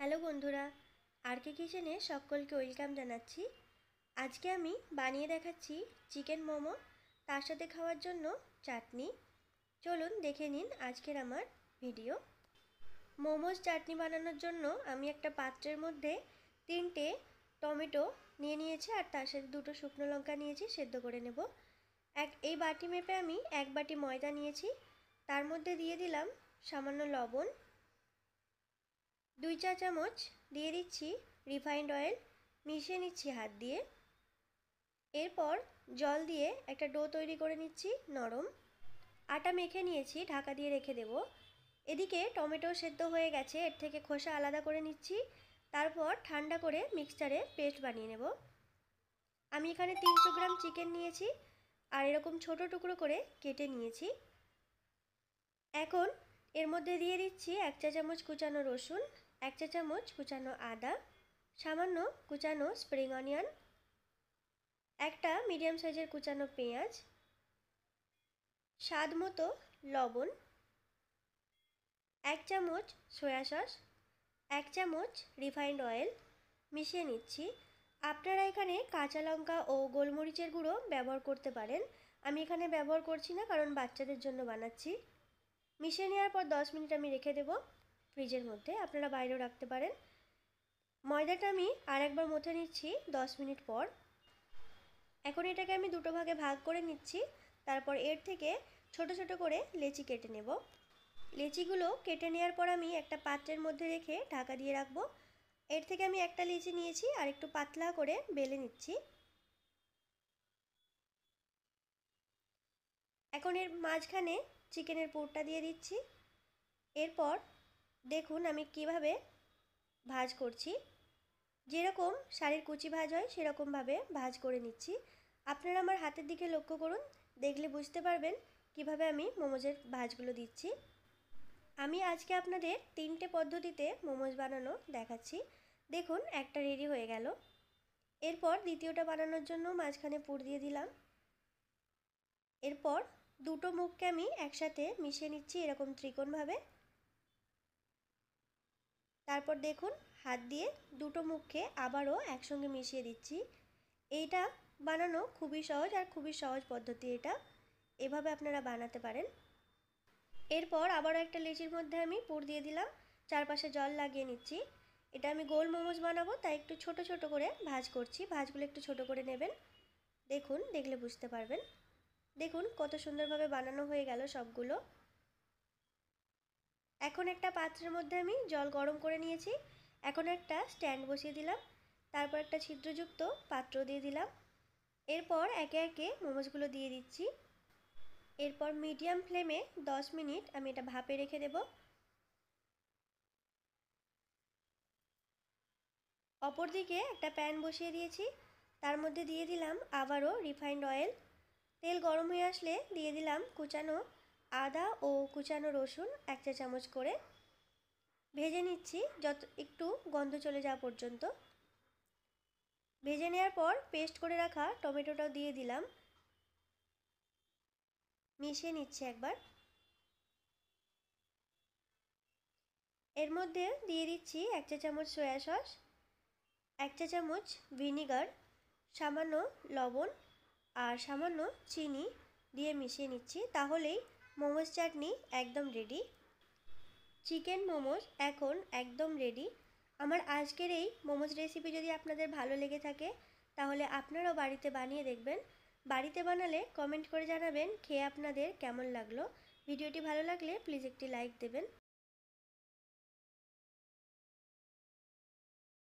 Hello বন্ধুরা, আরকে কিচেনে সকলকে ওয়েলকাম জানাচ্ছি। আজকে আমি বানিয়ে দেখাচ্ছি চিকেন মোমো, তার সাথে খাওয়ার জন্য চাটনি। চলুন দেখে নিন আজকের আমার ভিডিও। মোমোজ চাটনি বানানোর জন্য আমি একটা পাত্রের মধ্যে 3টে টমেটো নিয়ে নিয়েছি, আর তার সাথে 2টো শুকনো লঙ্কা নিয়েছি, সেদ্ধ করে নেব। এই বাটি মেপে আমি 1 বাটি ময়দা নিয়েছি, তার মধ্যে দিয়ে দিলাম সামান্য লবণ, 2 চা চামচ দিয়ে দিচ্ছি রিফাইন্ড অয়েল, মিশিয়ে নিচ্ছি হাত দিয়ে। এরপর জল দিয়ে একটা ডো তৈরি করে নিচ্ছি নরম। আটা মেখে নিয়েছি, ঢাকা দিয়ে রেখে দেব। এদিকে টমেটো সেদ্ধ হয়ে গেছে, এর থেকে খোসা আলাদা করে নিচ্ছি। তারপর ঠান্ডা করে মিক্সচারে পেস্ট বানিয়ে নেব। আমি এখানে 300 গ্রাম চিকেন নিয়েছি, আর এরকম ছোট টুকরো করে কেটে নিয়েছি। এখন এর মধ্যে দিয়ে দিচ্ছি 1 চা চামচ কুচানো রসুন, 1 চা চামচ কুচানো আদা, সামান্য কুচানো স্প্রিং অনিয়ন, একটা মিডিয়াম সাইজের কুচানো পেঁয়াজ, স্বাদ মতো লবণ, 1 চামচ সয়া সস, 1 চামচ রিফাইন্ড অয়েল মিশিয়ে নিচ্ছি। আপনারা এখানে কাঁচা লঙ্কা ও গোলমরিচের গুঁড়ো ব্যবহার করতে পারেন। আমি এখানে ব্যবহার করছি না, কারণ বাচ্চাদের জন্য বানাচ্ছি। মিশিয়ে নেওয়ার পর 10 মিনিট আমি রেখে দেব ফ্রিজের মধ্যে, আপনারা বাইরেও রাখতে পারেন। ময়দাটা আমি আরেকবার মথে নিচ্ছি 10 মিনিট পর। এখন এটাকে আমি দুটো ভাগে ভাগ করে নিচ্ছি। তারপর এর থেকে ছোট ছোট করে লেচি কেটে নেব। লেচিগুলো কেটে নেওয়ার পর আমি একটা পাত্রের মধ্যে রেখে ঢাকা দিয়ে রাখবো। এর থেকে আমি একটা লেচি নিয়েছি, আর একটু পাতলা করে বেলে নিচ্ছি। এখন এর মাঝখানে চিকেনের পুরটা দিয়ে দিচ্ছি। এরপর দেখুন আমি কিভাবে ভাঁজ করছি। যেরকম শাড়ির কুচি ভাঁজ হয় সেরকমভাবে ভাঁজ করে নিচ্ছি। আপনারা আমার হাতের দিকে লক্ষ্য করুন, দেখলে বুঝতে পারবেন কিভাবে আমি মোমোজের ভাঁজগুলো দিচ্ছি। আমি আজকে আপনাদের 3টে পদ্ধতিতে মোমোজ বানানো দেখাচ্ছি। দেখুন একটা রেডি হয়ে গেল। এরপর দ্বিতীয়টা বানানোর জন্য মাঝখানে পুর দিয়ে দিলাম। এরপর দুটো মুখকে আমি একসাথে মিশিয়ে নিচ্ছি এরকম ত্রিকোণভাবে। তারপর দেখুন হাত দিয়ে দুটো মুখকে আবারও একসঙ্গে মিশিয়ে দিচ্ছি। এইটা বানানো খুবই সহজ, আর খুবই সহজ পদ্ধতি এটা, এভাবে আপনারা বানাতে পারেন। এরপর আবারও একটা লেচির মধ্যে আমি পুর দিয়ে দিলাম, চারপাশে জল লাগিয়ে নিচ্ছি। এটা আমি গোল মোমোজ বানাবো, তাই একটু ছোট ছোট করে ভাঁজ করছি। ভাঁজগুলো একটু ছোট করে নেবেন, দেখুন দেখলে বুঝতে পারবেন। দেখুন কত সুন্দরভাবে বানানো হয়ে গেল সবগুলো। এখন একটা পাত্রের মধ্যে আমি জল গরম করে নিয়েছি। এখন একটা স্ট্যান্ড বসিয়ে দিলাম, তারপর একটা ছিদ্রযুক্ত পাত্র দিয়ে দিলাম। এরপর একে একে মোমোজগুলো দিয়ে দিচ্ছি। এরপর মিডিয়াম ফ্লেমে 10 মিনিট আমি এটা ভাপে রেখে দেব। অপরদিকে একটা প্যান বসিয়ে দিয়েছি, তার মধ্যে দিয়ে দিলাম আবারও রিফাইন্ড অয়েল। তেল গরম হয়ে আসলে দিয়ে দিলাম কুচানো আদা ও কুচানো রসুন 1 চা চামচ করে। ভেজে নিচ্ছি যত একটু গন্ধ চলে যাওয়া পর্যন্ত। ভেজে নেওয়ার পর পেস্ট করে রাখা টমেটোটাও দিয়ে দিলাম, মিশিয়ে নিচ্ছি একবার। এর মধ্যে দিয়ে দিচ্ছি 1 চা চামচ সয়া সস, 1 চা চামচ ভিনিগার, সামান্য লবণ আর সামান্য চিনি দিয়ে মিশিয়ে নিচ্ছি। তাহলেই মোমোজ চাটনি একদম রেডি। চিকেন মোমোজ এখন একদম রেডি। আমার আজকের এই মোমোজ রেসিপি যদি আপনাদের ভালো লেগে থাকে, তাহলে আপনারাও বাড়িতে বানিয়ে দেখবেন। বাড়িতে বানালে কমেন্ট করে জানাবেন খেয়ে আপনাদের কেমন লাগলো। ভিডিওটি ভালো লাগলে প্লিজ একটি লাইক দেবেন।